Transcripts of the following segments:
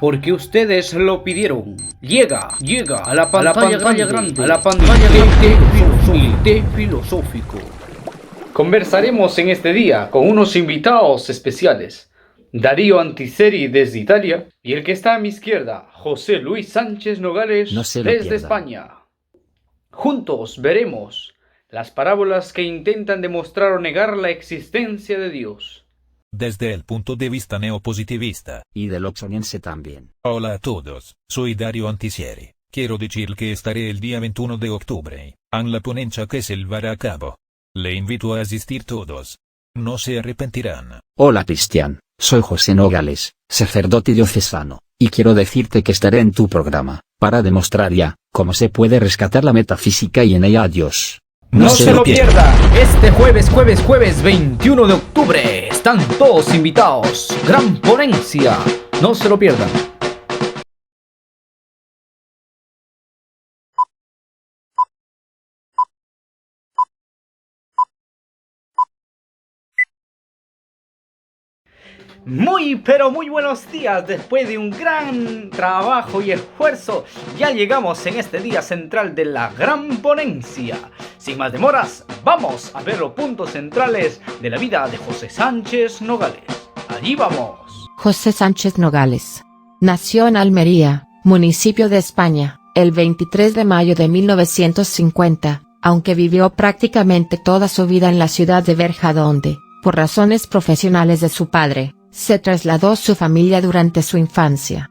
porque ustedes lo pidieron. Llega a la pantalla grande, a la pantalla de filosófico. Conversaremos en este día con unos invitados especiales. Darío Antiseri desde Italia y el que está a mi izquierda, José Luis Sánchez Nogales desde España. Juntos veremos las parábolas que intentan demostrar o negar la existencia de Dios. Desde el punto de vista neopositivista. Y del oxoniense también. Hola a todos, soy Dario Antiseri. Quiero decir que estaré el día 21 de octubre en la ponencia que se llevará a cabo. Le invito a asistir todos. No se arrepentirán. Hola Cristian, soy José Nogales, sacerdote diocesano, y quiero decirte que estaré en tu programa, para demostrar ya, cómo se puede rescatar la metafísica y en ella a Dios. No se lo pierda. Este jueves 21 de octubre. Están todos invitados. Gran ponencia. No se lo pierdan. Pero muy buenos días. Después de un gran trabajo y esfuerzo, ya llegamos en este día central de la gran ponencia. Sin más demoras, vamos a ver los puntos centrales de la vida de José Sánchez Nogales. Allí vamos. José Sánchez Nogales nació en Almería, municipio de España, el 23 de mayo de 1950, aunque vivió prácticamente toda su vida en la ciudad de Berja, donde, por razones profesionales de su padre, se trasladó su familia durante su infancia.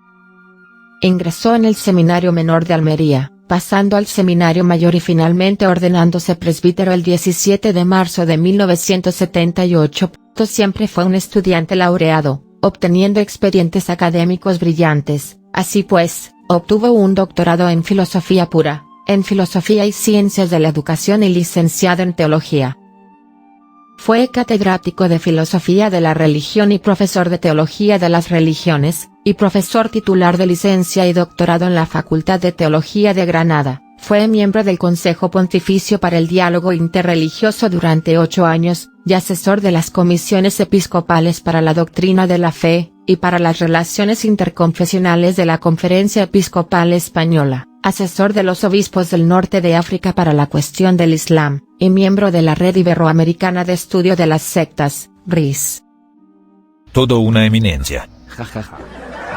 Ingresó en el Seminario Menor de Almería, pasando al Seminario Mayor y finalmente ordenándose presbítero el 17 de marzo de 1978. Siempre fue un estudiante laureado, obteniendo expedientes académicos brillantes. Así pues, obtuvo un doctorado en filosofía pura, en filosofía y ciencias de la educación y licenciado en teología. Fue catedrático de Filosofía de la Religión y profesor de Teología de las Religiones, y profesor titular de licencia y doctorado en la Facultad de Teología de Granada. Fue miembro del Consejo Pontificio para el Diálogo Interreligioso durante 8 años, y asesor de las comisiones episcopales para la doctrina de la fe, y para las relaciones interconfesionales de la Conferencia Episcopal Española, asesor de los obispos del norte de África para la cuestión del Islam, y miembro de la Red Iberoamericana de Estudio de las Sectas, RIS. Todo una eminencia. Jajaja.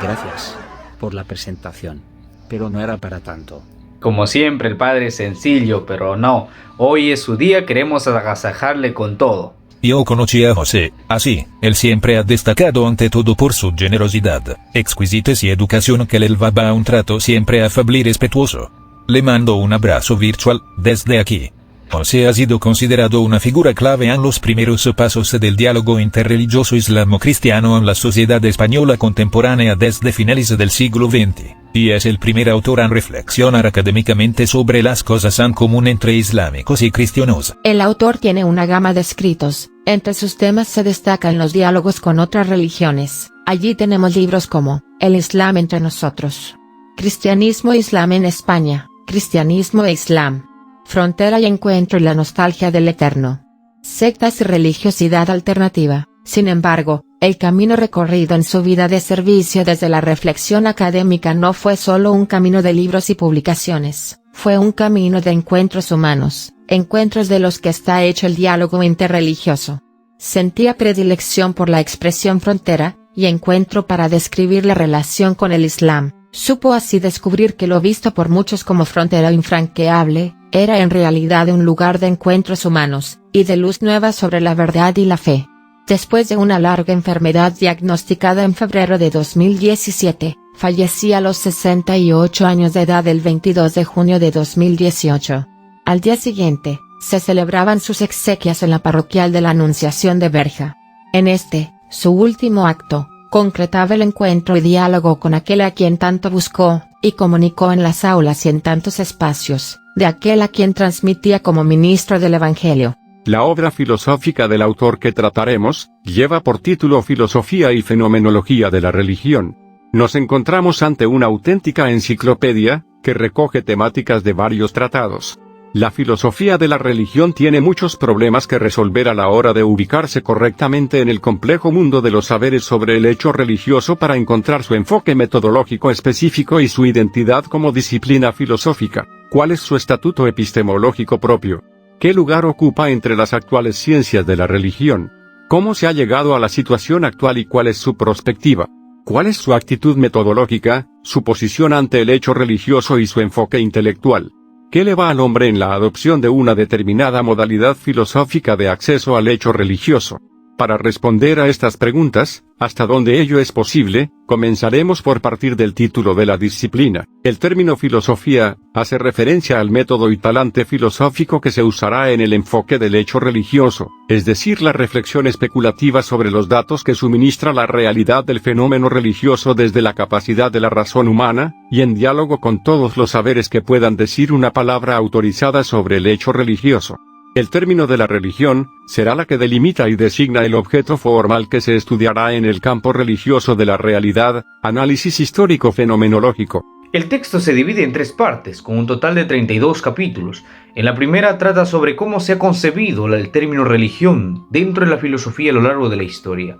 Gracias por la presentación. Pero no era para tanto. Como siempre, el padre es sencillo, pero no. Hoy es su día, queremos agasajarle con todo. Yo conocí a José, así, él siempre ha destacado ante todo por su generosidad, exquisitez y educación que le llevaba a un trato siempre afable y respetuoso. Le mando un abrazo virtual, desde aquí. José ha sido considerado una figura clave en los primeros pasos del diálogo interreligioso islamo-cristiano en la sociedad española contemporánea desde finales del siglo XX, y es el primer autor en reflexionar académicamente sobre las cosas en común entre islámicos y cristianos. El autor tiene una gama de escritos, entre sus temas se destacan los diálogos con otras religiones. Allí tenemos libros como, El Islam entre nosotros, Cristianismo e Islam en España, Cristianismo e Islam, Frontera y encuentro y la nostalgia del eterno, Sectas y religiosidad alternativa. Sin embargo, el camino recorrido en su vida de servicio desde la reflexión académica no fue solo un camino de libros y publicaciones, fue un camino de encuentros humanos, encuentros de los que está hecho el diálogo interreligioso. Sentía predilección por la expresión frontera y encuentro para describir la relación con el Islam. Supo así descubrir que lo visto por muchos como frontera infranqueable, era en realidad un lugar de encuentros humanos, y de luz nueva sobre la verdad y la fe. Después de una larga enfermedad diagnosticada en febrero de 2017, fallecía a los 68 años de edad el 22 de junio de 2018. Al día siguiente, se celebraban sus exequias en la parroquial de la Anunciación de Berja. En este, su último acto, concretaba el encuentro y diálogo con aquel a quien tanto buscó, y comunicó en las aulas y en tantos espacios, de aquel a quien transmitía como ministro del Evangelio. La obra filosófica del autor que trataremos, lleva por título Filosofía y Fenomenología de la Religión. Nos encontramos ante una auténtica enciclopedia, que recoge temáticas de varios tratados. La filosofía de la religión tiene muchos problemas que resolver a la hora de ubicarse correctamente en el complejo mundo de los saberes sobre el hecho religioso para encontrar su enfoque metodológico específico y su identidad como disciplina filosófica. ¿Cuál es su estatuto epistemológico propio? ¿Qué lugar ocupa entre las actuales ciencias de la religión? ¿Cómo se ha llegado a la situación actual y cuál es su perspectiva? ¿Cuál es su actitud metodológica, su posición ante el hecho religioso y su enfoque intelectual? ¿Qué le va al hombre en la adopción de una determinada modalidad filosófica de acceso al hecho religioso? Para responder a estas preguntas, hasta donde ello es posible, comenzaremos por partir del título de la disciplina. El término filosofía hace referencia al método y talante filosófico que se usará en el enfoque del hecho religioso, es decir, la reflexión especulativa sobre los datos que suministra la realidad del fenómeno religioso desde la capacidad de la razón humana, y en diálogo con todos los saberes que puedan decir una palabra autorizada sobre el hecho religioso. El término de la religión será la que delimita y designa el objeto formal que se estudiará en el campo religioso de la realidad, análisis histórico fenomenológico. El texto se divide en 3 partes, con un total de 32 capítulos. En la primera trata sobre cómo se ha concebido el término religión dentro de la filosofía a lo largo de la historia.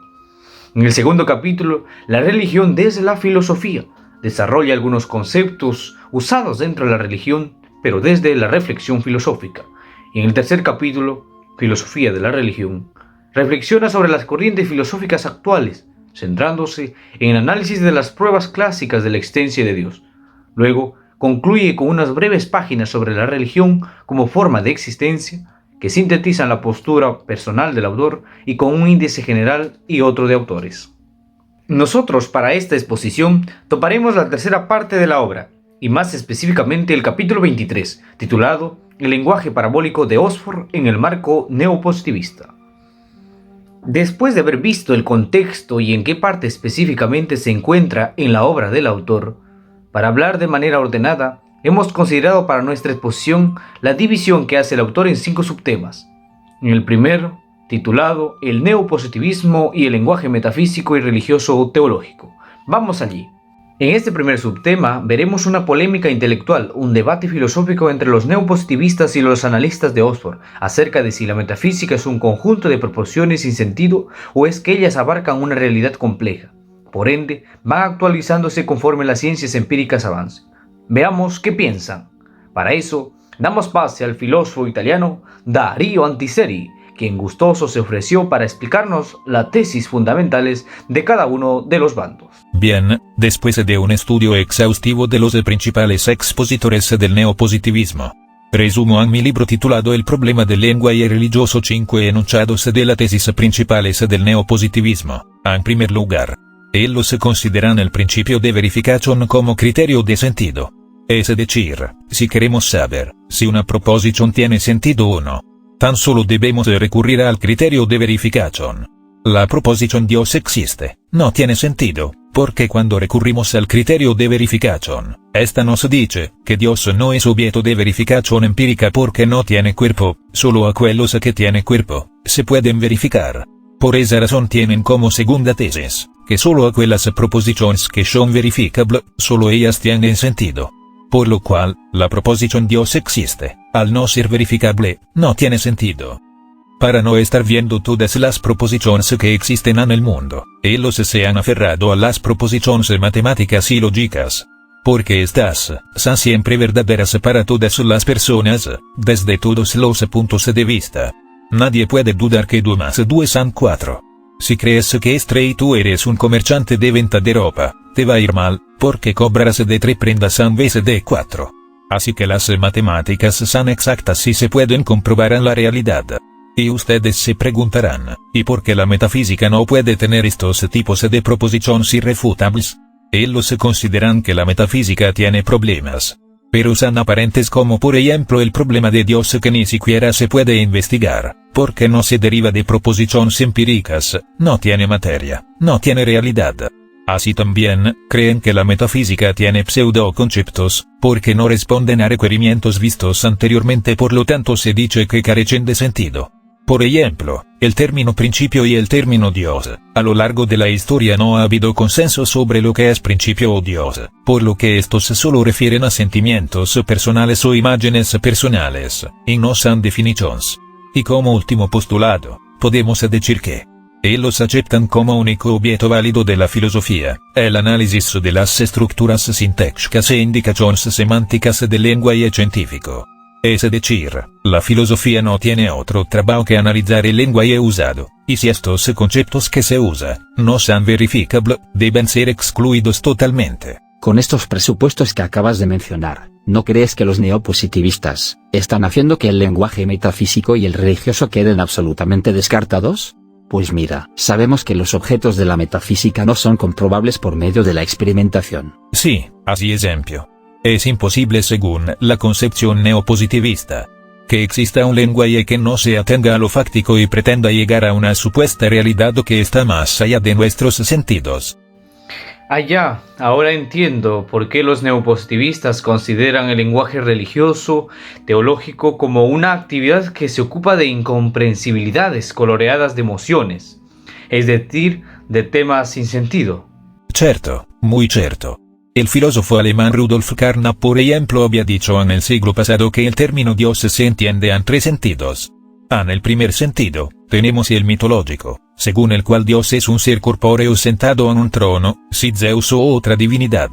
En el segundo capítulo, la religión desde la filosofía desarrolla algunos conceptos usados dentro de la religión, pero desde la reflexión filosófica. Y en el tercer capítulo, Filosofía de la Religión, reflexiona sobre las corrientes filosóficas actuales, centrándose en el análisis de las pruebas clásicas de la existencia de Dios. Luego, concluye con unas breves páginas sobre la religión como forma de existencia, que sintetizan la postura personal del autor y con un índice general y otro de autores. Nosotros, para esta exposición, toparemos la tercera parte de la obra, y más específicamente el capítulo 23, titulado El lenguaje parabólico de Oxford en el marco neopositivista. Después de haber visto el contexto y en qué parte específicamente se encuentra en la obra del autor, para hablar de manera ordenada, hemos considerado para nuestra exposición la división que hace el autor en 5 subtemas. En el primero, titulado El neopositivismo y el lenguaje metafísico y religioso teológico. Vamos allí. En este primer subtema veremos una polémica intelectual, un debate filosófico entre los neopositivistas y los analistas de Oxford, acerca de si la metafísica es un conjunto de proporciones sin sentido o es que ellas abarcan una realidad compleja. Por ende, van actualizándose conforme las ciencias empíricas avancen. Veamos qué piensan. Para eso, damos pase al filósofo italiano Dario Antiseri, quien gustoso se ofreció para explicarnos las tesis fundamentales de cada uno de los bandos. Bien, después de un estudio exhaustivo de los principales expositores del neopositivismo, resumo en mi libro titulado El problema del lenguaje religioso 5 enunciados de las tesis principales del neopositivismo. En primer lugar, ellos consideran el principio de verificación como criterio de sentido. Es decir, si queremos saber si una proposición tiene sentido o no, tan solo debemos recurrir al criterio de verificación. La proposición Dios existe no tiene sentido, porque cuando recurrimos al criterio de verificación, esta nos dice que Dios no es objeto de verificación empírica porque no tiene cuerpo, solo aquellos que tienen cuerpo se pueden verificar. Por esa razón tienen como segunda tesis, que solo aquellas proposiciones que son verificables, solo ellas tienen sentido. Por lo cual, la proposición Dios existe, al no ser verificable, no tiene sentido. Para no estar viendo todas las proposiciones que existen en el mundo, ellos se han aferrado a las proposiciones matemáticas y lógicas. Porque estas son siempre verdaderas para todas las personas, desde todos los puntos de vista. Nadie puede dudar que 2 más 2 son 4. Si crees que y tú eres un comerciante de venta de ropa, te va a ir mal, porque cobras de 3 prendas en vez de 4. Así que las matemáticas son exactas y se pueden comprobar en la realidad. Y ustedes se preguntarán, ¿y por qué la metafísica no puede tener estos tipos de proposiciones irrefutables? Ellos consideran que la metafísica tiene problemas, pero son aparentes como por ejemplo el problema de Dios que ni siquiera se puede investigar, porque no se deriva de proposiciones empíricas, no tiene materia, no tiene realidad. Así también, creen que la metafísica tiene pseudoconceptos, porque no responden a requerimientos vistos anteriormente, por lo tanto se dice que carecen de sentido. Por ejemplo, el término principio y el término Dios. A lo largo de la historia no ha habido consenso sobre lo que es principio o Dios, por lo que estos solo refieren a sentimientos personales o imágenes personales, y no son definiciones. Y como último postulado, podemos decir que ellos aceptan como único objeto válido de la filosofía el análisis de las estructuras sintácticas e indicaciones semánticas del lenguaje científico. Es decir, la filosofía no tiene otro trabajo que analizar el lenguaje usado, y si estos conceptos que se usa no son verificables, deben ser excluidos totalmente. Con estos presupuestos que acabas de mencionar, ¿no crees que los neopositivistas están haciendo que el lenguaje metafísico y el religioso queden absolutamente descartados? Pues mira, sabemos que los objetos de la metafísica no son comprobables por medio de la experimentación. Sí, así ejemplo. Es imposible según la concepción neopositivista que exista un lenguaje que no se atenga a lo fáctico y pretenda llegar a una supuesta realidad que está más allá de nuestros sentidos. Ahora entiendo por qué los neopositivistas consideran el lenguaje religioso, teológico como una actividad que se ocupa de incomprensibilidades coloreadas de emociones, es decir, de temas sin sentido. Cierto, muy cierto. El filósofo alemán Rudolf Carnap, por ejemplo, había dicho en el siglo pasado que el término Dios se entiende en tres sentidos. En el primer sentido, tenemos el mitológico, según el cual Dios es un ser corpóreo sentado en un trono, si Zeus o otra divinidad.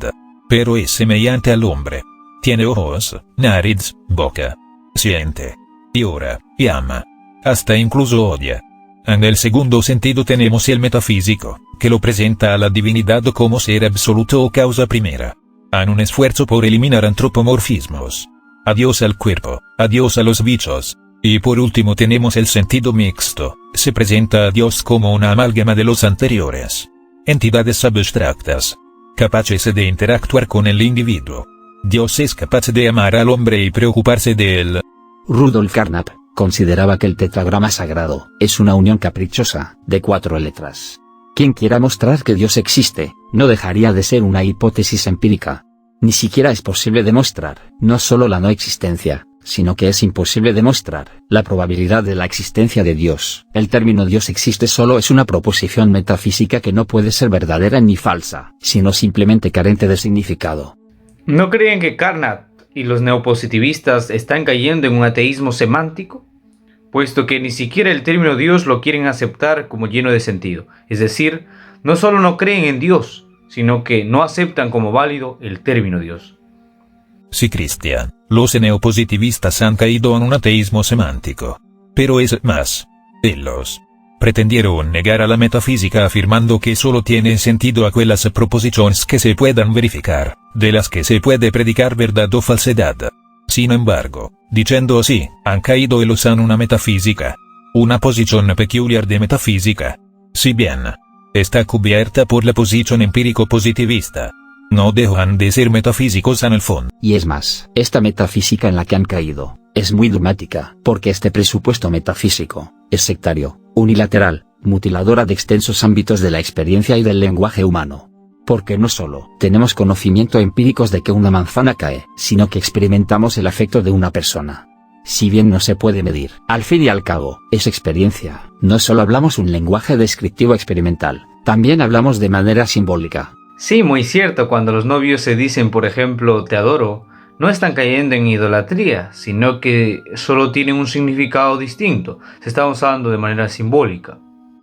Pero es semejante al hombre. Tiene ojos, nariz, boca. Siente. Llora, y ama. Hasta incluso odia. En el segundo sentido tenemos el metafísico, que lo presenta a la divinidad como ser absoluto o causa primera. En un esfuerzo por eliminar antropomorfismos. Adiós al cuerpo, adiós a los bichos. Y por último tenemos el sentido mixto, se presenta a Dios como una amalgama de los anteriores. Entidades abstractas, capaces de interactuar con el individuo. Dios es capaz de amar al hombre y preocuparse de él. Rudolf Carnap consideraba que el tetragrama sagrado es una unión caprichosa de 4 letras. Quien quiera mostrar que Dios existe, no dejaría de ser una hipótesis empírica. Ni siquiera es posible demostrar, no solo la no existencia, sino que es imposible demostrar la probabilidad de la existencia de Dios. El término Dios existe solo es una proposición metafísica que no puede ser verdadera ni falsa, sino simplemente carente de significado. ¿No creen que Carnap y los neopositivistas están cayendo en un ateísmo semántico? Puesto que ni siquiera el término Dios lo quieren aceptar como lleno de sentido. Es decir, no solo no creen en Dios, sino que no aceptan como válido el término Dios. Sí, Cristian, los neopositivistas han caído en un ateísmo semántico. Pero es más, ellos pretendieron negar a la metafísica afirmando que solo tiene sentido aquellas proposiciones que se puedan verificar, de las que se puede predicar verdad o falsedad. Sin embargo, diciendo así, han caído ellos en una metafísica, una posición peculiar de metafísica. Si bien está cubierta por la posición empírico-positivista, no dejan de ser metafísicos en el fondo. Y es más, esta metafísica en la que han caído es muy dogmática, porque este presupuesto metafísico es sectario, unilateral, mutiladora de extensos ámbitos de la experiencia y del lenguaje humano. Porque no solo tenemos conocimiento empíricos de que una manzana cae, sino que experimentamos el afecto de una persona. Si bien no se puede medir, al fin y al cabo, es experiencia. No solo hablamos un lenguaje descriptivo experimental, también hablamos de manera simbólica. Sí, muy cierto, cuando los novios se dicen, por ejemplo, te adoro, no están cayendo en idolatría, sino que solo tienen un significado distinto, se está usando de manera simbólica.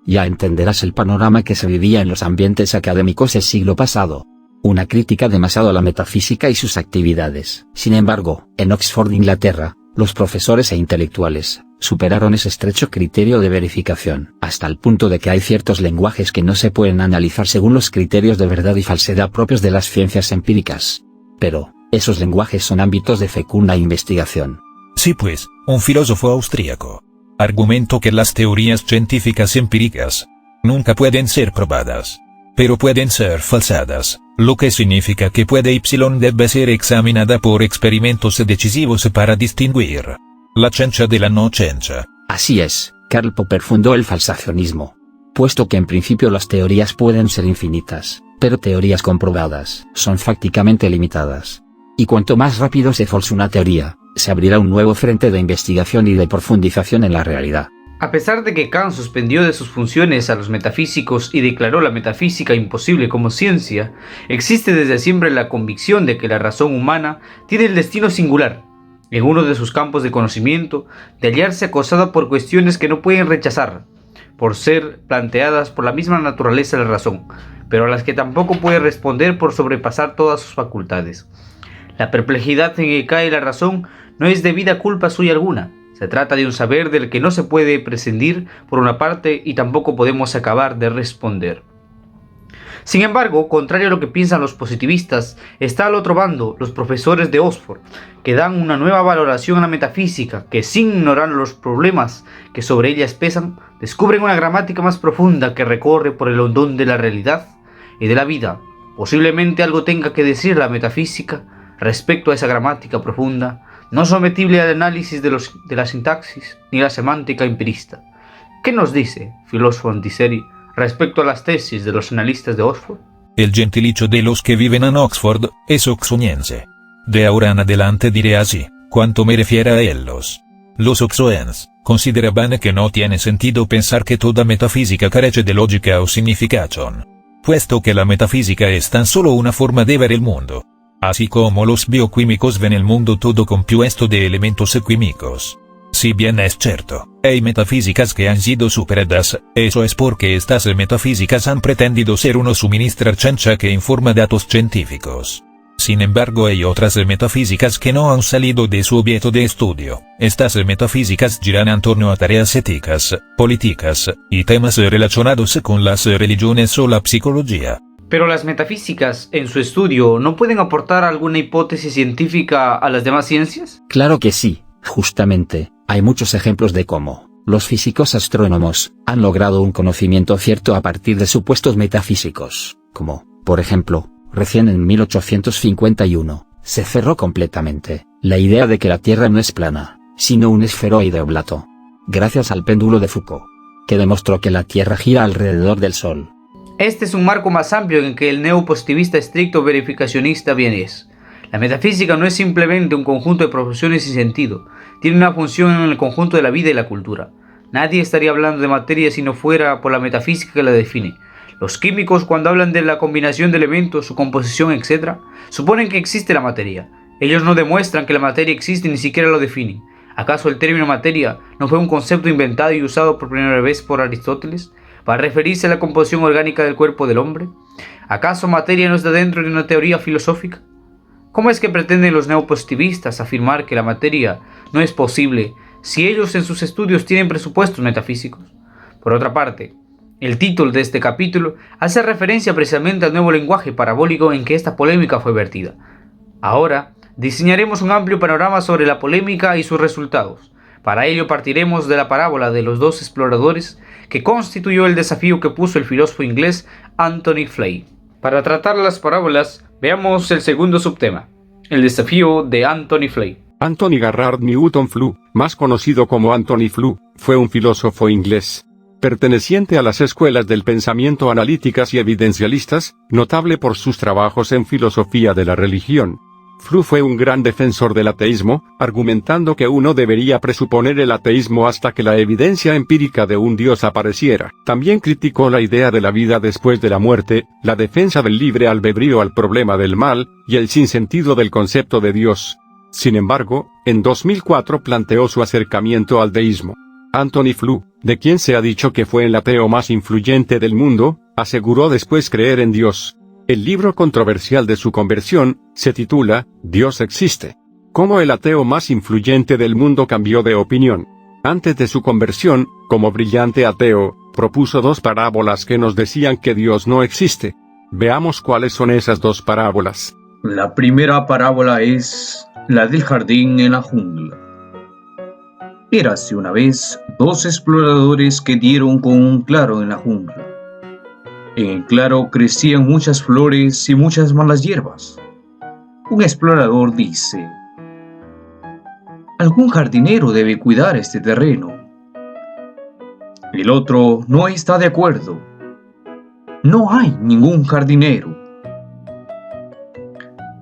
Ya entenderás el panorama que se vivía en los ambientes académicos del siglo pasado. Una crítica demasiado a la metafísica y sus actividades. Sin embargo, en Oxford, Inglaterra, los profesores e intelectuales superaron ese estrecho criterio de verificación, hasta el punto de que hay ciertos lenguajes que no se pueden analizar según los criterios de verdad y falsedad propios de las ciencias empíricas. Pero, esos lenguajes son ámbitos de fecunda investigación. Sí, pues, un filósofo austríaco argumentó que las teorías científicas empíricas nunca pueden ser probadas, pero pueden ser falsadas, lo que significa que Y debe ser examinada por experimentos decisivos para distinguir la ciencia de la no ciencia. Así es, Karl Popper fundó el falsacionismo. Puesto que en principio las teorías pueden ser infinitas, pero teorías comprobadas son fácticamente limitadas. Y cuanto más rápido se force una teoría, se abrirá un nuevo frente de investigación y de profundización en la realidad. A pesar de que Kant suspendió de sus funciones a los metafísicos y declaró la metafísica imposible como ciencia, existe desde siempre la convicción de que la razón humana tiene el destino singular, en uno de sus campos de conocimiento, de hallarse acosada por cuestiones que no pueden rechazar, por ser planteadas por la misma naturaleza de la razón, pero a las que tampoco puede responder por sobrepasar todas sus facultades. La perplejidad en que cae la razón no es debida culpa suya alguna. Se trata de un saber del que no se puede prescindir por una parte y tampoco podemos acabar de responder. Sin embargo, contrario a lo que piensan los positivistas, está al otro bando los profesores de Oxford, que dan una nueva valoración a la metafísica, que sin ignorar los problemas que sobre ellas pesan, descubren una gramática más profunda que recorre por el hondón de la realidad y de la vida. Posiblemente algo tenga que decir la metafísica respecto a esa gramática profunda, no sometible al análisis de la sintaxis ni la semántica empirista. ¿Qué nos dice, filósofo Antiseri, respecto a las tesis de los analistas de Oxford? El gentilicio de los que viven en Oxford es oxoniense. De ahora en adelante diré así, cuanto me refiera a ellos. Los oxoens consideraban que no tiene sentido pensar que toda metafísica carece de lógica o significación, puesto que la metafísica es tan solo una forma de ver el mundo. Así como los bioquímicos ven el mundo todo compuesto de elementos químicos. Si bien es cierto, hay metafísicas que han sido superadas, eso es porque estas metafísicas han pretendido ser uno suministrar chancha que informa datos científicos. Sin embargo, hay otras metafísicas que no han salido de su objeto de estudio. Estas metafísicas giran en torno a tareas éticas, políticas, y temas relacionados con las religiones o la psicología. Pero las metafísicas, en su estudio, ¿no pueden aportar alguna hipótesis científica a las demás ciencias? Claro que sí, justamente, hay muchos ejemplos de cómo los físicos astrónomos han logrado un conocimiento cierto a partir de supuestos metafísicos, como, por ejemplo, recién en 1851, se cerró completamente la idea de que la Tierra no es plana, sino un esferoide oblato, gracias al péndulo de Foucault, que demostró que la Tierra gira alrededor del Sol. Este es un marco más amplio en que el neopositivista estricto verificacionista bien es. La metafísica no es simplemente un conjunto de profesiones sin sentido, tiene una función en el conjunto de la vida y la cultura. Nadie estaría hablando de materia si no fuera por la metafísica que la define. Los químicos, cuando hablan de la combinación de elementos, su composición, etc., suponen que existe la materia. Ellos no demuestran que la materia existe ni siquiera lo definen. ¿Acaso el término materia no fue un concepto inventado y usado por primera vez por Aristóteles para referirse a la composición orgánica del cuerpo del hombre? ¿Acaso materia no está dentro de una teoría filosófica? ¿Cómo es que pretenden los neopositivistas afirmar que la materia no es posible si ellos en sus estudios tienen presupuestos metafísicos? Por otra parte, el título de este capítulo hace referencia precisamente al nuevo lenguaje parabólico en que esta polémica fue vertida. Ahora, diseñaremos un amplio panorama sobre la polémica y sus resultados. Para ello partiremos de la parábola de los dos exploradores que constituyó el desafío que puso el filósofo inglés Anthony Flew. Para tratar las parábolas, veamos el segundo subtema, el desafío de Anthony Flew. Anthony Garrard Newton Flew, más conocido como Anthony Flew, fue un filósofo inglés, perteneciente a las escuelas del pensamiento analíticas y evidencialistas, notable por sus trabajos en filosofía de la religión. Flew fue un gran defensor del ateísmo, argumentando que uno debería presuponer el ateísmo hasta que la evidencia empírica de un Dios apareciera. También criticó la idea de la vida después de la muerte, la defensa del libre albedrío al problema del mal, y el sinsentido del concepto de Dios. Sin embargo, en 2004 planteó su acercamiento al deísmo. Anthony Flew, de quien se ha dicho que fue el ateo más influyente del mundo, aseguró después creer en Dios. El libro controversial de su conversión se titula Dios existe. Cómo el ateo más influyente del mundo cambió de opinión. Antes de su conversión, como brillante ateo, propuso dos parábolas que nos decían que Dios no existe. Veamos cuáles son esas dos parábolas. La primera parábola es la del jardín en la jungla. Érase una vez dos exploradores que dieron con un claro en la jungla. En el claro crecían muchas flores y muchas malas hierbas. Un explorador dice: algún jardinero debe cuidar este terreno. El otro no está de acuerdo. No hay ningún jardinero.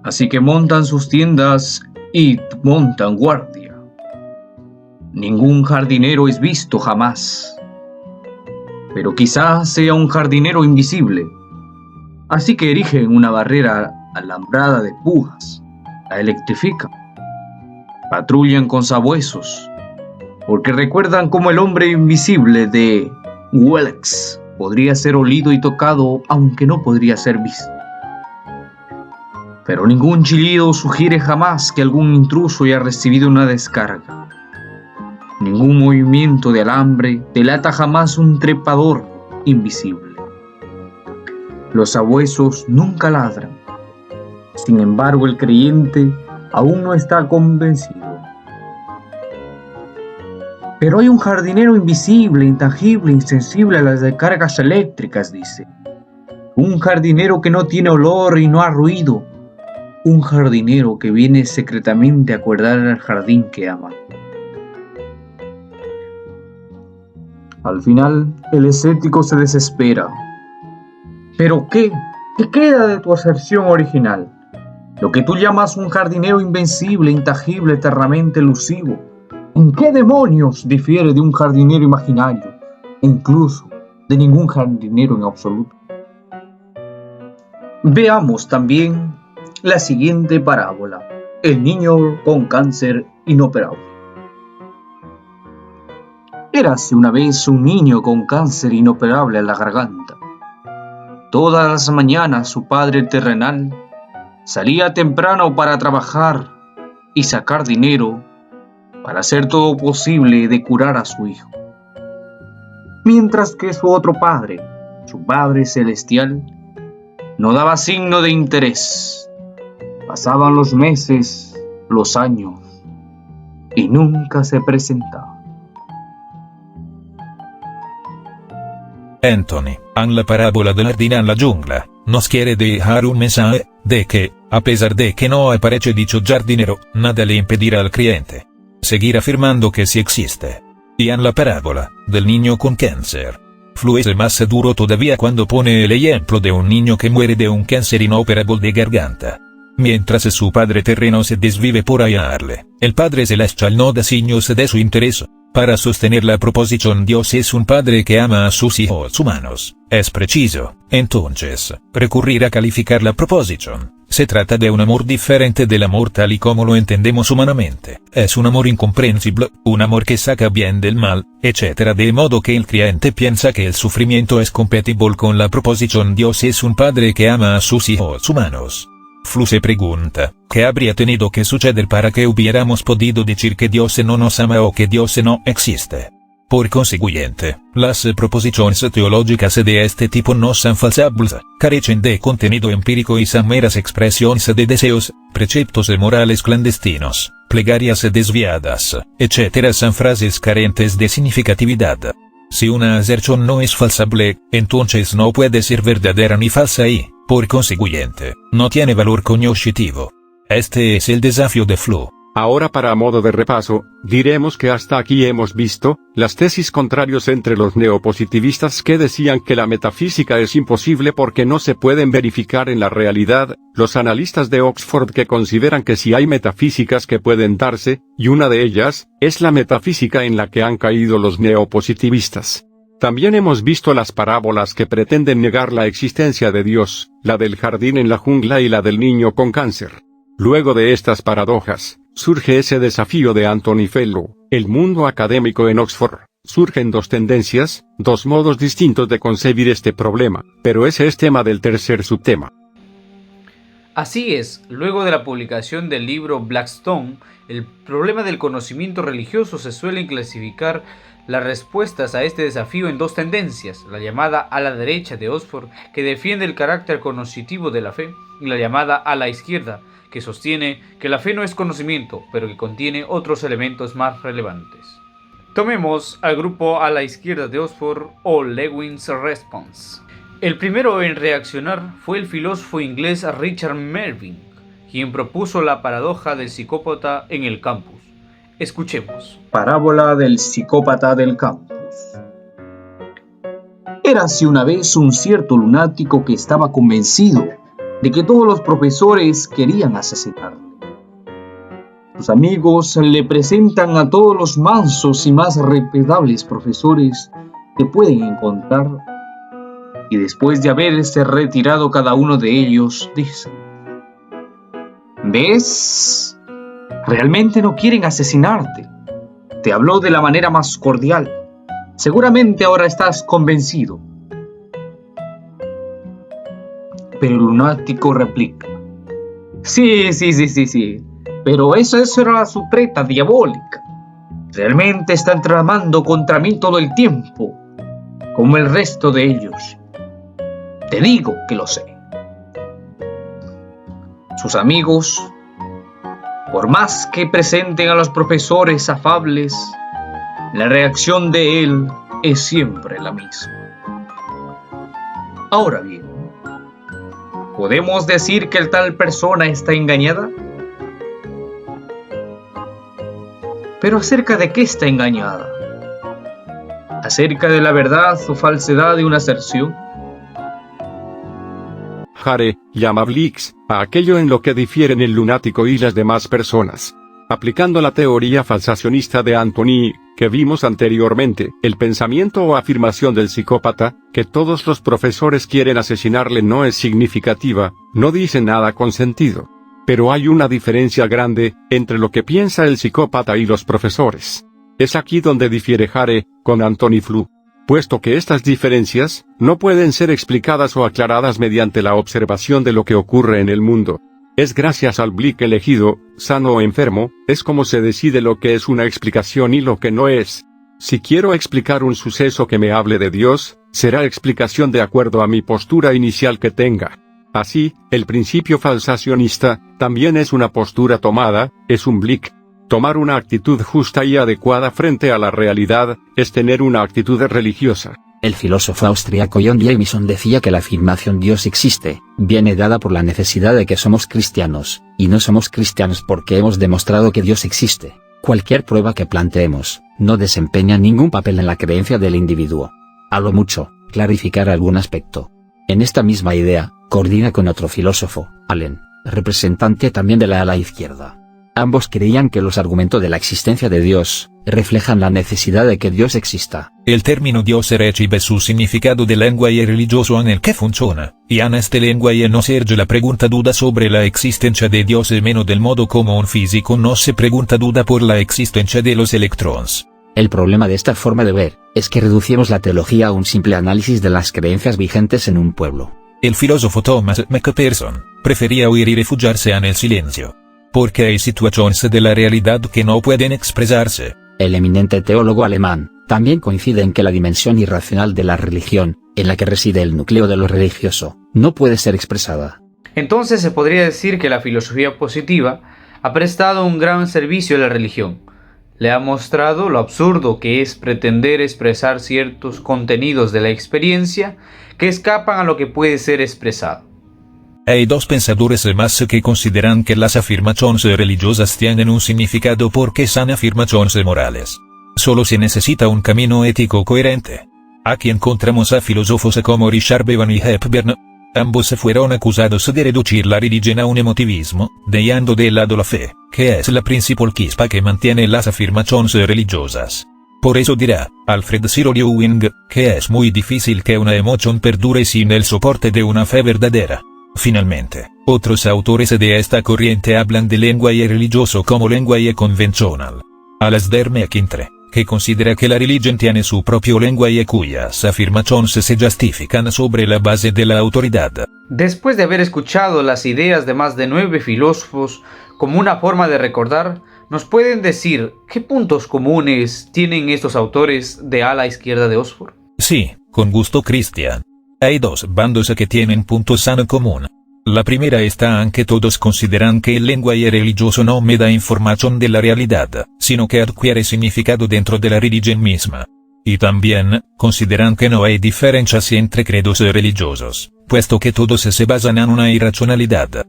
Así que montan sus tiendas y montan guardia. ningún jardinero es visto jamás. Pero quizás sea un jardinero invisible. Así que erigen una barrera alambrada de pujas, la electrifican, patrullan con sabuesos, porque recuerdan cómo el hombre invisible de Welx podría ser olido y tocado, aunque no podría ser visto. Pero ningún chillido sugiere jamás que algún intruso haya recibido una descarga. Ningún movimiento de alambre delata jamás un trepador invisible. Los sabuesos nunca ladran. Sin embargo, el creyente aún no está convencido. Pero hay un jardinero invisible, intangible, insensible a las descargas eléctricas, dice. Un jardinero que no tiene olor y no ha ruido. Un jardinero que viene secretamente a cuidar el jardín que ama. Al final, el escéptico se desespera. ¿Pero qué? ¿Qué queda de tu aserción original? Lo que tú llamas un jardinero invencible, intangible, eternamente elusivo. ¿En qué demonios difiere de un jardinero imaginario? E incluso de ningún jardinero en absoluto. Veamos también la siguiente parábola. El niño con cáncer inoperable. Érase una vez un niño con cáncer inoperable en la garganta. Todas las mañanas su padre terrenal salía temprano para trabajar y sacar dinero para hacer todo posible de curar a su hijo. Mientras que su otro padre, su Padre Celestial, no daba signo de interés. Pasaban los meses, los años, y nunca se presentaba. Anthony, en la parábola del jardín en la jungla, nos quiere dejar un mensaje de que, a pesar de que no aparece dicho jardinero, nada le impedirá al cliente seguir afirmando que sí existe. Y en la parábola del niño con cáncer, fluye más duro todavía cuando pone el ejemplo de un niño que muere de un cáncer inoperable de garganta. Mientras su padre terreno se desvive por hallarle, el Padre Celestial no da signos de su interés. Para sostener la proposición Dios es un padre que ama a sus hijos humanos, es preciso, entonces, recurrir a calificar la proposición. Se trata de un amor diferente del amor tal y como lo entendemos humanamente. Es un amor incomprensible, un amor que saca bien del mal, etc. De modo que el cliente piensa que el sufrimiento es compatible con la proposición Dios es un padre que ama a sus hijos humanos. Flu se pregunta, ¿qué habría tenido que suceder para que hubiéramos podido decir que Dios no nos ama o que Dios no existe? Por consiguiente, las proposiciones teológicas de este tipo no son falsables, carecen de contenido empírico y son meras expresiones de deseos, preceptos morales clandestinos, plegarias desviadas, etc. Son frases carentes de significatividad. Si una aserción no es falsable, entonces no puede ser verdadera ni falsa y, por consiguiente, no tiene valor cognitivo. Este es el desafío de Flu. Ahora, para modo de repaso, diremos que hasta aquí hemos visto las tesis contrarios entre los neopositivistas que decían que la metafísica es imposible porque no se pueden verificar en la realidad, los analistas de Oxford que consideran que sí hay metafísicas que pueden darse, y una de ellas es la metafísica en la que han caído los neopositivistas. También hemos visto las parábolas que pretenden negar la existencia de Dios, la del jardín en la jungla y la del niño con cáncer. Luego de estas paradojas, surge ese desafío de Anthony Fellow, el mundo académico en Oxford. Surgen dos tendencias, dos modos distintos de concebir este problema, pero ese es tema del tercer subtema. Así es, luego de la publicación del libro Blackstone, el problema del conocimiento religioso se suelen clasificar las respuestas a este desafío en dos tendencias, la llamada ala derecha de Oxford, que defiende el carácter cognitivo de la fe, y la llamada ala izquierda, que sostiene que la fe no es conocimiento, pero que contiene otros elementos más relevantes. Tomemos al grupo a la izquierda de Oxford o Lewin's Response. El primero en reaccionar fue el filósofo inglés Richard Melvin, quien propuso la paradoja del psicópata en el campus. Escuchemos. Parábola del psicópata del campus. Érase una vez un cierto lunático que estaba convencido de que todos los profesores querían asesinarle. Sus amigos le presentan a todos los mansos y más respetables profesores que pueden encontrar, y después de haberse retirado cada uno de ellos, dicen: ¿ves? Realmente no quieren asesinarte. Te habló de la manera más cordial. Seguramente ahora estás convencido. Pero el lunático replica: Sí. Pero eso era su treta diabólica. Realmente están tramando contra mí todo el tiempo, como el resto de ellos. Te digo que lo sé. Sus amigos, por más que presenten a los profesores afables, la reacción de él es siempre la misma. Ahora bien, ¿podemos decir que tal persona está engañada? ¿Pero acerca de qué está engañada? ¿Acerca de la verdad o falsedad de una aserción? Hare llama Blix a aquello en lo que difieren el lunático y las demás personas. Aplicando la teoría falsacionista de Anthony, que vimos anteriormente, el pensamiento o afirmación del psicópata, que todos los profesores quieren asesinarle, no es significativa, no dice nada con sentido. Pero hay una diferencia grande entre lo que piensa el psicópata y los profesores. Es aquí donde difiere Hare con Anthony Flew, puesto que estas diferencias no pueden ser explicadas o aclaradas mediante la observación de lo que ocurre en el mundo. Es gracias al Blix elegido, sano o enfermo, es como se decide lo que es una explicación y lo que no es. Si quiero explicar un suceso que me hable de Dios, será explicación de acuerdo a mi postura inicial que tenga. Así, el principio falsacionista también es una postura tomada, es un Blix. Tomar una actitud justa y adecuada frente a la realidad es tener una actitud religiosa. El filósofo austriaco John Jameson decía que la afirmación Dios existe, viene dada por la necesidad de que somos cristianos, y no somos cristianos porque hemos demostrado que Dios existe. Cualquier prueba que planteemos, no desempeña ningún papel en la creencia del individuo. A lo mucho, clarificar algún aspecto. En esta misma idea, coordina con otro filósofo, Allen, representante también de la ala izquierda. Ambos creían que los argumentos de la existencia de Dios reflejan la necesidad de que Dios exista. Il termine Dios recibe su significado de lenguaje religioso en el que funciona, y en este lenguaje no surge la pregunta duda sobre la existencia de Dios menos del modo como un físico no se pregunta duda por la existencia de los electrones. El problema de esta forma de ver, es que reducimos la teología a un simple análisis de las creencias vigentes en un pueblo. El filósofo Thomas McPherson prefería huir y refugiarse en el silencio. Porque hay situaciones de la realidad que no pueden expresarse. El eminente teólogo alemán también coincide en que la dimensión irracional de la religión, en la que reside el núcleo de lo religioso, no puede ser expresada. Entonces se podría decir que la filosofía positiva ha prestado un gran servicio a la religión. Le ha mostrado lo absurdo que es pretender expresar ciertos contenidos de la experiencia que escapan a lo que puede ser expresado. Hay dos pensadores más que consideran que las afirmaciones religiosas tienen un significado porque son afirmaciones morales. Solo se necesita un camino ético coherente. Aquí encontramos a filósofos como Richard Bevan y Hepburn. Ambos fueron acusados de reducir la religión a un emotivismo, dejando de lado la fe, que es la principal chispa que mantiene las afirmaciones religiosas. Por eso dirá Alfred Cyril Ewing, que es muy difícil que una emoción perdure sin el soporte de una fe verdadera. Finalmente, otros autores de esta corriente hablan de lenguaje religioso como lenguaje convencional. Alasdair MacIntyre, que considera que la religión tiene su propio lenguaje cuyas afirmaciones se justifican sobre la base de la autoridad. Después de haber escuchado las ideas de más de 9 filósofos como una forma de recordar, ¿nos pueden decir qué puntos comunes tienen estos autores de ala izquierda de Oxford? Sí, con gusto, Christian. Hay dos bandos que tienen puntos en común. La primera está en que todos consideran que el lenguaje religioso no me da información de la realidad, sino que adquiere significado dentro de la religión misma. Y también, consideran que no hay diferencias entre credos religiosos, puesto que todos se basan en una irracionalidad.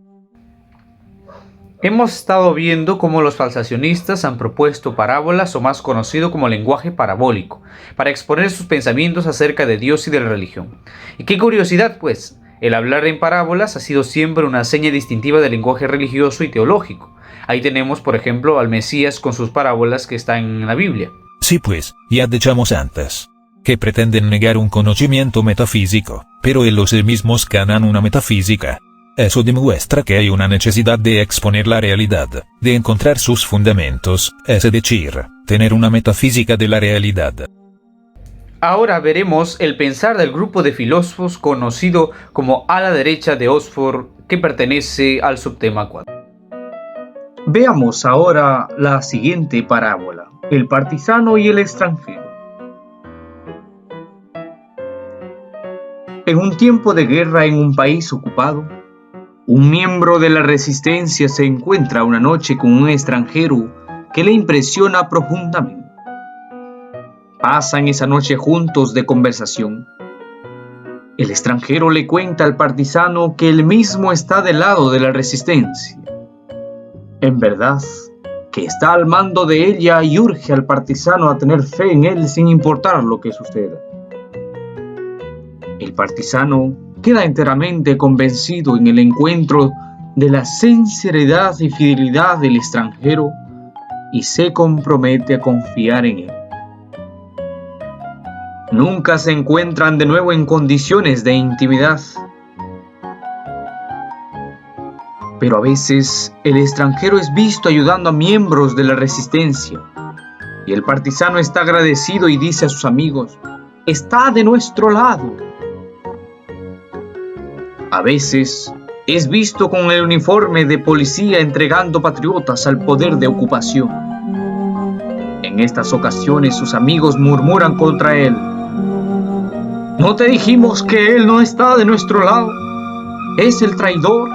Hemos estado viendo cómo los falsacionistas han propuesto parábolas o más conocido como lenguaje parabólico, para exponer sus pensamientos acerca de Dios y de la religión. Y qué curiosidad pues, el hablar en parábolas ha sido siempre una seña distintiva del lenguaje religioso y teológico. Ahí tenemos, por ejemplo, al Mesías con sus parábolas que están en la Biblia. Sí, pues, ya dichamos antes, que pretenden negar un conocimiento metafísico, pero ellos mismos ganan una metafísica. Eso demuestra que hay una necesidad de exponer la realidad, de encontrar sus fundamentos, es decir, tener una metafísica de la realidad. Ahora veremos el pensar del grupo de filósofos conocido como ala derecha de Oxford, que pertenece al subtema 4. Veamos ahora la siguiente parábola: el partisano y el extranjero. En un tiempo de guerra en un país ocupado, un miembro de la resistencia se encuentra una noche con un extranjero que le impresiona profundamente. Pasan esa noche juntos de conversación. El extranjero le cuenta al partisano que él mismo está del lado de la resistencia. En verdad, que está al mando de ella y urge al partisano a tener fe en él sin importar lo que suceda. El partisano queda enteramente convencido en el encuentro de la sinceridad y fidelidad del extranjero y se compromete a confiar en él. Nunca se encuentran de nuevo en condiciones de intimidad. Pero a veces el extranjero es visto ayudando a miembros de la resistencia y el partisano está agradecido y dice a sus amigos: «Está de nuestro lado». A veces es visto con el uniforme de policía entregando patriotas al poder de ocupación. En estas ocasiones sus amigos murmuran contra él: «¿No te dijimos que él no está de nuestro lado? Es el traidor».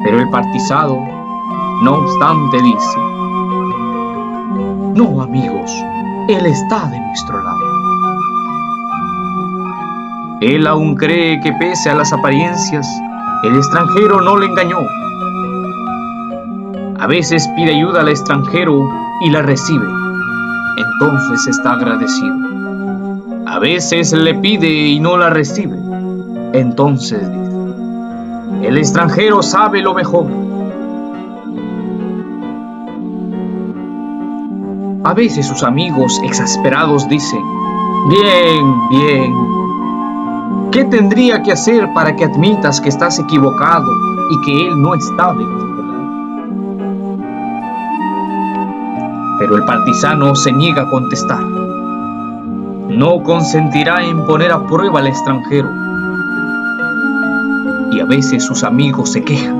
Pero el partisano, no obstante, dice: «No, amigos, él está de nuestro lado». Él aún cree que pese a las apariencias, el extranjero no le engañó. A veces pide ayuda al extranjero y la recibe, entonces está agradecido. A veces le pide y no la recibe, entonces dice: «El extranjero sabe lo mejor». A veces sus amigos exasperados dicen: «Bien, bien. ¿Qué tendría que hacer para que admitas que estás equivocado y que él no está de nuestro lado?». Pero el partisano se niega a contestar. No consentirá en poner a prueba al extranjero. Y a veces sus amigos se quejan.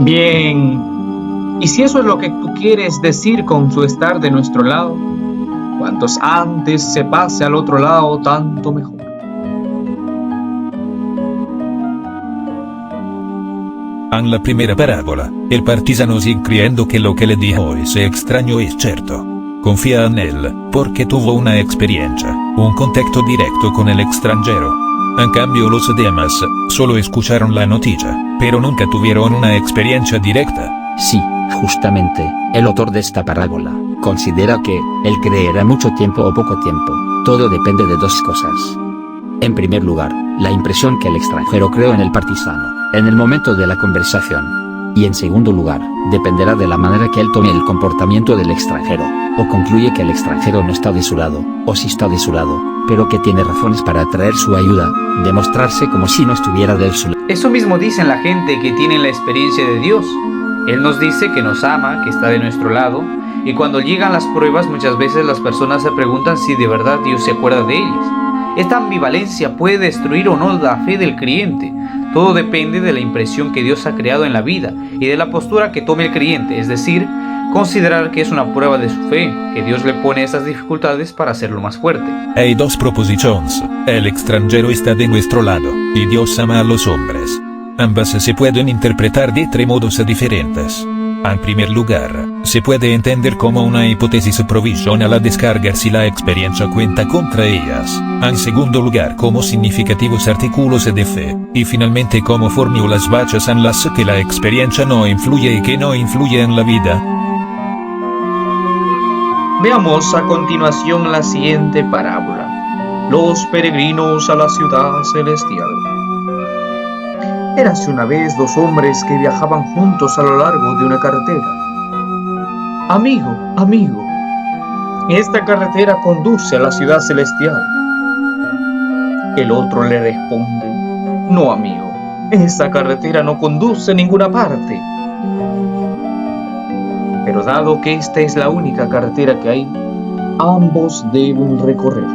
«Bien, y si eso es lo que tú quieres decir con su estar de nuestro lado, cuantos antes se pase al otro lado, tanto mejor». En la primera parábola, el partisano sigue creyendo que lo que le dijo ese extraño es cierto. Confía en él, porque tuvo una experiencia, un contacto directo con el extranjero. En cambio los demás, solo escucharon la noticia, pero nunca tuvieron una experiencia directa. Sí, justamente, el autor de esta parábola considera que él creerá mucho tiempo o poco tiempo, todo depende de dos cosas. En primer lugar, la impresión que el extranjero creó en el partisano, en el momento de la conversación. Y en segundo lugar, dependerá de la manera que él tome el comportamiento del extranjero, o concluye que el extranjero no está de su lado, o sí está de su lado, pero que tiene razones para atraer su ayuda, demostrarse como si no estuviera de su lado. Eso mismo dicen la gente que tiene la experiencia de Dios. Él nos dice que nos ama, que está de nuestro lado, y cuando llegan las pruebas muchas veces las personas se preguntan si de verdad Dios se acuerda de ellas. Esta ambivalencia puede destruir o no la fe del creyente. Todo depende de la impresión que Dios ha creado en la vida y de la postura que tome el creyente, es decir, considerar que es una prueba de su fe, que Dios le pone esas dificultades para hacerlo más fuerte. Hay dos proposiciones: el extranjero está de nuestro lado, y Dios ama a los hombres. Ambas se pueden interpretar de tres modos diferentes. En primer lugar, se puede entender como una hipótesis provisional a descargar si la experiencia cuenta contra ellas. En segundo lugar, como significativos artículos de fe. Y finalmente como fórmulas bajas en las que la experiencia no influye y que no influye en la vida. Veamos a continuación la siguiente parábola: los peregrinos a la ciudad celestial. Érase una vez dos hombres que viajaban juntos a lo largo de una carretera. Amigo, amigo, esta carretera conduce a la ciudad celestial. El otro le responde, no, amigo, esta carretera no conduce a ninguna parte. Pero dado que esta es la única carretera que hay, ambos deben recorrer.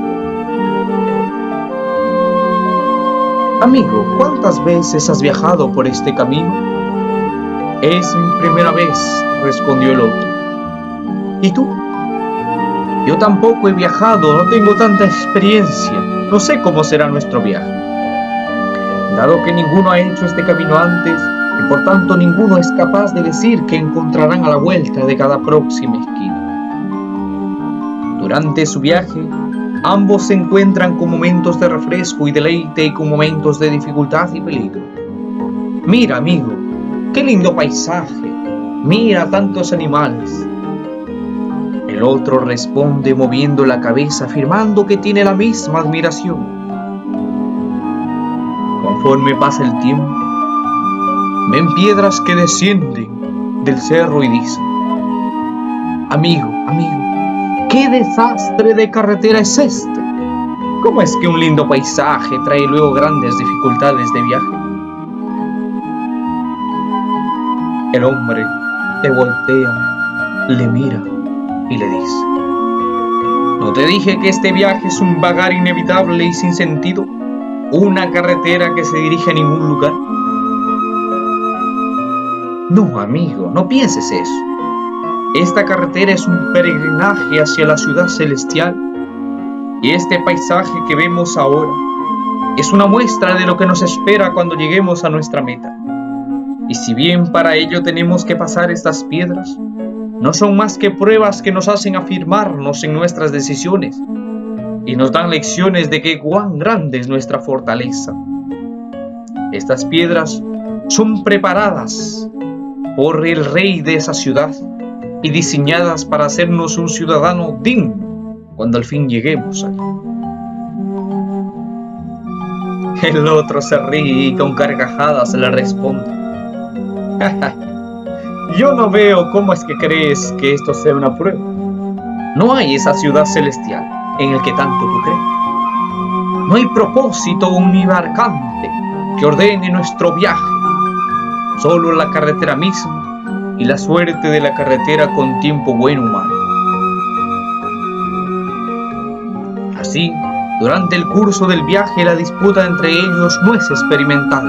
Amigo, ¿cuántas veces has viajado por este camino? Es mi primera vez, respondió el otro. ¿Y tú? Yo tampoco he viajado, no tengo tanta experiencia, no sé cómo será nuestro viaje. Dado que ninguno ha hecho este camino antes, y por tanto ninguno es capaz de decir que encontrarán a la vuelta de cada próxima esquina. Durante su viaje, ambos se encuentran con momentos de refresco y deleite y con momentos de dificultad y peligro. Mira, amigo, qué lindo paisaje, mira tantos animales. El otro responde moviendo la cabeza, afirmando que tiene la misma admiración. Conforme pasa el tiempo, ven piedras que descienden del cerro y dicen, amigo, amigo, ¿qué desastre de carretera es este? ¿Cómo es que un lindo paisaje trae luego grandes dificultades de viaje? El hombre le voltea, le mira y le dice, ¿no te dije que este viaje es un vagar inevitable y sin sentido? ¿Una carretera que se dirige a ningún lugar? No, amigo, no pienses eso. Esta carretera es un peregrinaje hacia la ciudad celestial, y este paisaje que vemos ahora es una muestra de lo que nos espera cuando lleguemos a nuestra meta. Y si bien para ello tenemos que pasar estas piedras, no son más que pruebas que nos hacen afirmarnos en nuestras decisiones y nos dan lecciones de que cuán grande es nuestra fortaleza. Estas piedras son preparadas por el rey de esa ciudad y diseñadas para hacernos un ciudadano digno cuando al fin lleguemos allí. El otro se ríe y con carcajadas le responde, yo no veo cómo es que crees que esto sea una prueba. No hay esa ciudad celestial en el que tanto tú crees. No hay propósito unibarcante que ordene nuestro viaje. Solo la carretera misma y la suerte de la carretera con tiempo bueno o malo. Así, durante el curso del viaje, la disputa entre ellos no es experimental.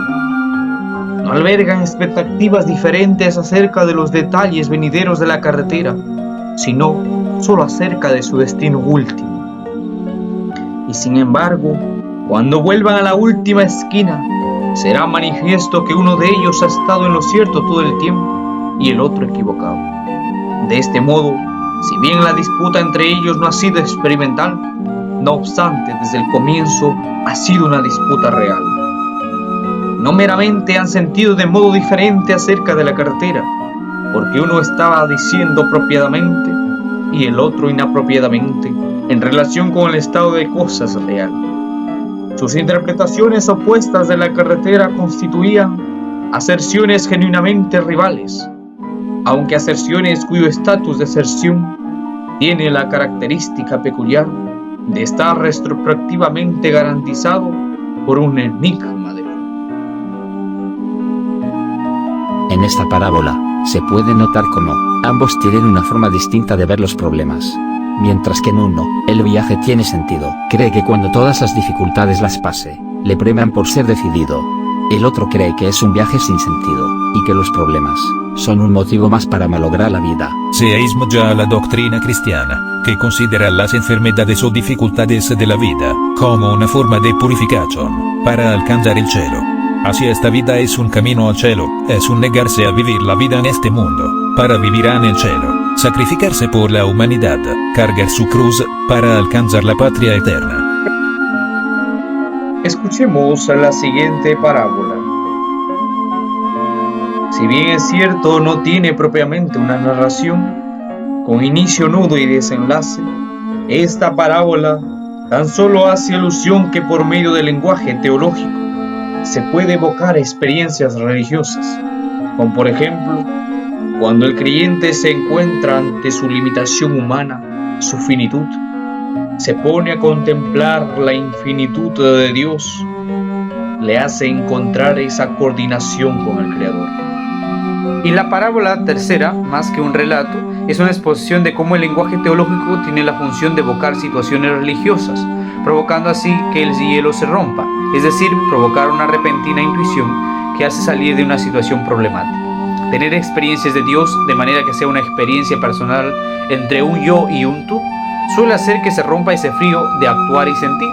No albergan expectativas diferentes acerca de los detalles venideros de la carretera, sino solo acerca de su destino último. Y sin embargo, cuando vuelvan a la última esquina, será manifiesto que uno de ellos ha estado en lo cierto todo el tiempo y el otro equivocado. De este modo, si bien la disputa entre ellos no ha sido experimental, no obstante, desde el comienzo ha sido una disputa real. No meramente han sentido de modo diferente acerca de la carretera, porque uno estaba diciendo apropiadamente y el otro inapropiadamente en relación con el estado de cosas real. Sus interpretaciones opuestas de la carretera constituían aserciones genuinamente rivales, aunque aserciones cuyo estatus de aserción tiene la característica peculiar de estar retrospectivamente garantizado por un enigma de fe. En esta parábola, se puede notar cómo ambos tienen una forma distinta de ver los problemas. Mientras que en uno, el viaje tiene sentido, cree que cuando todas las dificultades las pase, le premian por ser decidido. El otro cree que es un viaje sin sentido, y que los problemas son un motivo más para malograr la vida. Seísmo ya la doctrina cristiana, que considera las enfermedades o dificultades de la vida como una forma de purificación para alcanzar el cielo. Así esta vida es un camino al cielo, es un negarse a vivir la vida en este mundo, para vivir en el cielo, sacrificarse por la humanidad, cargar su cruz, para alcanzar la patria eterna. Escuchemos la siguiente parábola. Si bien es cierto, no tiene propiamente una narración, con inicio, nudo y desenlace, esta parábola tan solo hace alusión que por medio del lenguaje teológico se puede evocar experiencias religiosas, como por ejemplo, cuando el creyente se encuentra ante su limitación humana, su finitud, se pone a contemplar la infinitud de Dios, le hace encontrar esa coordinación con el Creador. Y la parábola tercera, más que un relato, es una exposición de cómo el lenguaje teológico tiene la función de evocar situaciones religiosas, provocando así que el hielo se rompa, es decir, provocar una repentina intuición que hace salir de una situación problemática. Tener experiencias de Dios de manera que sea una experiencia personal entre un yo y un tú, suele hacer que se rompa ese frío de actuar y sentir.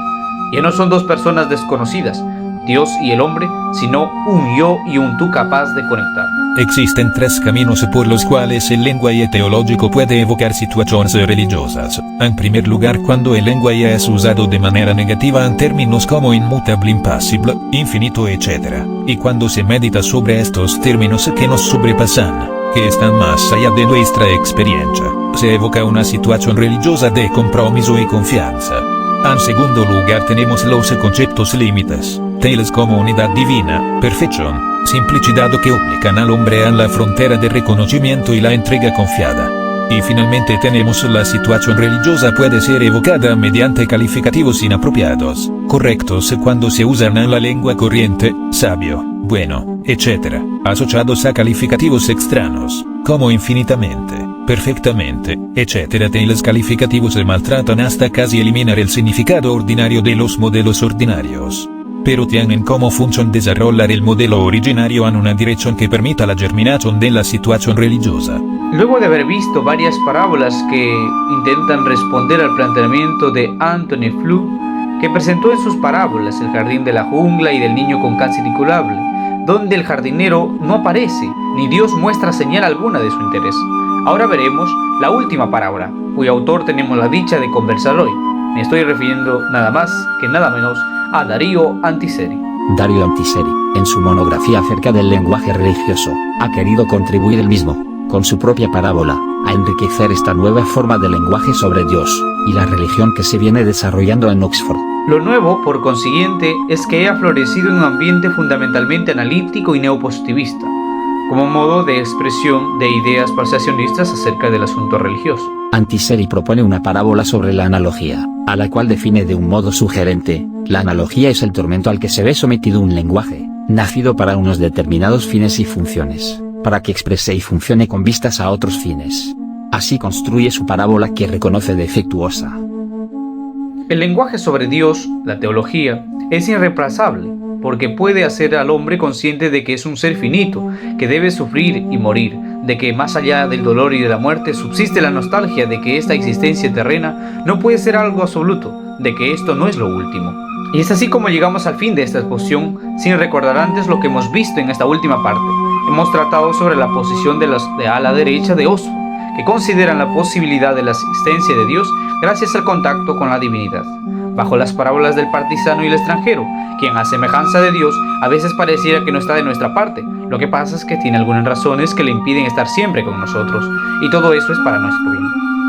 Ya no son dos personas desconocidas, Dios y el hombre, sino un yo y un tú capaz de conectar. Existen tres caminos por los cuales el lenguaje teológico puede evocar situaciones religiosas. En primer lugar, cuando el lenguaje es usado de manera negativa en términos como inmutable, impasible, infinito, etc. Y cuando se medita sobre estos términos que nos sobrepasan, que están más allá de nuestra experiencia, se evoca una situación religiosa de compromiso y confianza. En segundo lugar tenemos los conceptos límites, tales como unidad divina, perfección, simplicidad que obligan al hombre en la frontera de reconocimiento y la entrega confiada. Y finalmente tenemos la situación religiosa puede ser evocada mediante calificativos inapropiados, correctos cuando se usan en la lengua corriente, sabio, bueno, etc., asociados a calificativos extraños, como infinitamente, perfectamente, etc. Tales calificativos se maltratan hasta casi eliminar el significado ordinario de los modelos ordinarios. Pero tienen como función desarrollar el modelo originario en una dirección que permita la germinación de la situación religiosa. Luego de haber visto varias parábolas que intentan responder al planteamiento de Anthony Flew, que presentó en sus parábolas el jardín de la jungla y del niño con cáncer incurable, donde el jardinero no aparece, ni Dios muestra señal alguna de su interés. Ahora veremos la última parábola, cuyo autor tenemos la dicha de conversar hoy. Me estoy refiriendo nada más que nada menos a Darío Antiseri. Darío Antiseri, en su monografía acerca del lenguaje religioso, ha querido contribuir él mismo, con su propia parábola, a enriquecer esta nueva forma de lenguaje sobre Dios y la religión que se viene desarrollando en Oxford. Lo nuevo, por consiguiente, es que ha florecido en un ambiente fundamentalmente analítico y neopositivista, como modo de expresión de ideas falsacionistas acerca del asunto religioso. Antiseri propone una parábola sobre la analogía, a la cual define de un modo sugerente: la analogía es el tormento al que se ve sometido un lenguaje, nacido para unos determinados fines y funciones, para que exprese y funcione con vistas a otros fines. Así construye su parábola que reconoce defectuosa. El lenguaje sobre Dios, la teología, es irreemplazable, porque puede hacer al hombre consciente de que es un ser finito, que debe sufrir y morir, de que más allá del dolor y de la muerte subsiste la nostalgia de que esta existencia terrena no puede ser algo absoluto, de que esto no es lo último. Y es así como llegamos al fin de esta exposición, sin recordar antes lo que hemos visto en esta última parte. Hemos tratado sobre la posición de los de ala derecha de Oxford, que consideran la posibilidad de la existencia de Dios gracias al contacto con la divinidad, bajo las parábolas del partisano y el extranjero, quien a semejanza de Dios a veces pareciera que no está de nuestra parte. Lo que pasa es que tiene algunas razones que le impiden estar siempre con nosotros, y todo eso es para nuestro bien.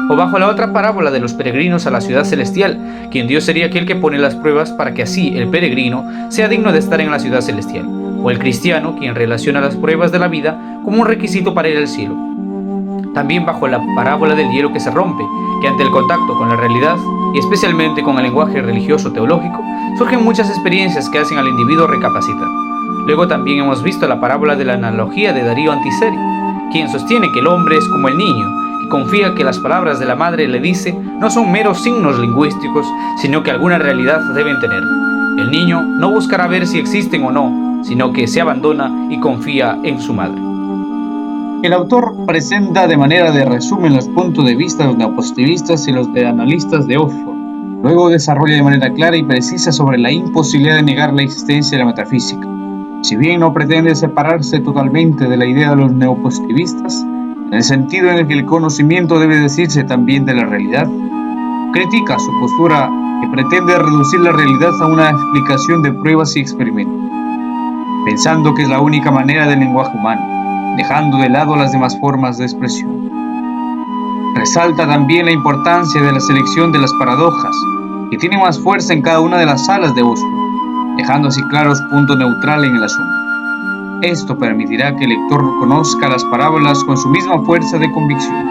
O bajo la otra parábola de los peregrinos a la ciudad celestial, quien Dios sería aquel que pone las pruebas para que así el peregrino sea digno de estar en la ciudad celestial. O el cristiano, quien relaciona las pruebas de la vida como un requisito para ir al cielo. También bajo la parábola del hielo que se rompe, que ante el contacto con la realidad, y especialmente con el lenguaje religioso teológico, surgen muchas experiencias que hacen al individuo recapacitar. Luego también hemos visto la parábola de la analogía de Darío Antiseri, quien sostiene que el hombre es como el niño, que confía que las palabras de la madre le dice no son meros signos lingüísticos, sino que alguna realidad deben tener. El niño no buscará ver si existen o no, sino que se abandona y confía en su madre. El autor presenta de manera de resumen los puntos de vista de los neopositivistas y los de analistas de Oxford. Luego desarrolla de manera clara y precisa sobre la imposibilidad de negar la existencia de la metafísica. Si bien no pretende separarse totalmente de la idea de los neopositivistas, en el sentido en el que el conocimiento debe decirse también de la realidad, critica su postura que pretende reducir la realidad a una explicación de pruebas y experimentos, pensando que es la única manera del lenguaje humano, dejando de lado las demás formas de expresión. Resalta también la importancia de la selección de las paradojas, que tiene más fuerza en cada una de las salas de Oxford, dejando así claro su punto neutral en el asunto. Esto permitirá que el lector conozca las parábolas con su misma fuerza de convicción.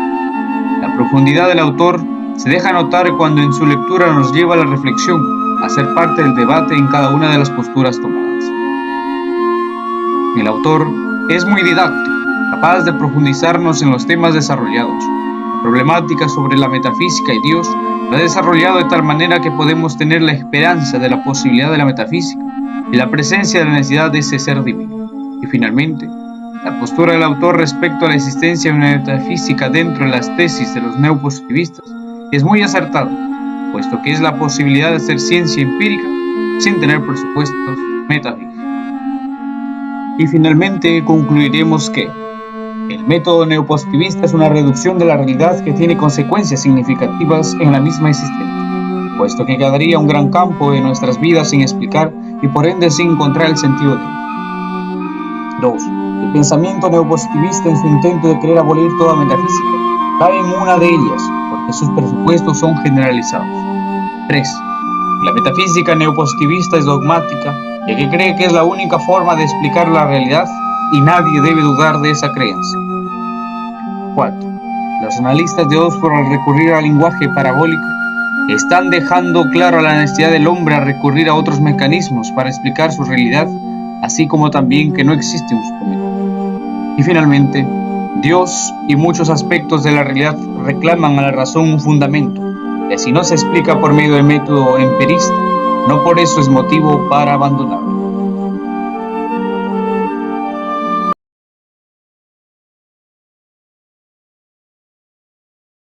La profundidad del autor se deja notar cuando en su lectura nos lleva a la reflexión, a ser parte del debate en cada una de las posturas tomadas. El autor es muy didáctico, capaz de profundizarnos en los temas desarrollados. La problemática sobre la metafísica y Dios la ha desarrollado de tal manera que podemos tener la esperanza de la posibilidad de la metafísica y la presencia de la necesidad de ese ser divino. Y finalmente, la postura del autor respecto a la existencia de una metafísica dentro de las tesis de los neopositivistas es muy acertada, puesto que es la posibilidad de hacer ciencia empírica sin tener presupuestos metafísicos. Y finalmente concluiremos que el método neopositivista es una reducción de la realidad que tiene consecuencias significativas en la misma existencia, puesto que quedaría un gran campo de nuestras vidas sin explicar y por ende sin encontrar el sentido de él. 2. El pensamiento neopositivista en su intento de querer abolir toda metafísica cae en una de ellas, porque sus presupuestos son generalizados. 3. La metafísica neopositivista es dogmática, ya que cree que es la única forma de explicar la realidad y nadie debe dudar de esa creencia. 4. Los analistas de Oxford, al recurrir al lenguaje parabólico, están dejando claro la necesidad del hombre a recurrir a otros mecanismos para explicar su realidad, así como también que no existe un suplemento. Y finalmente, Dios y muchos aspectos de la realidad reclaman a la razón un fundamento, que si no se explica por medio del método empirista, no por eso es motivo para abandonarlo.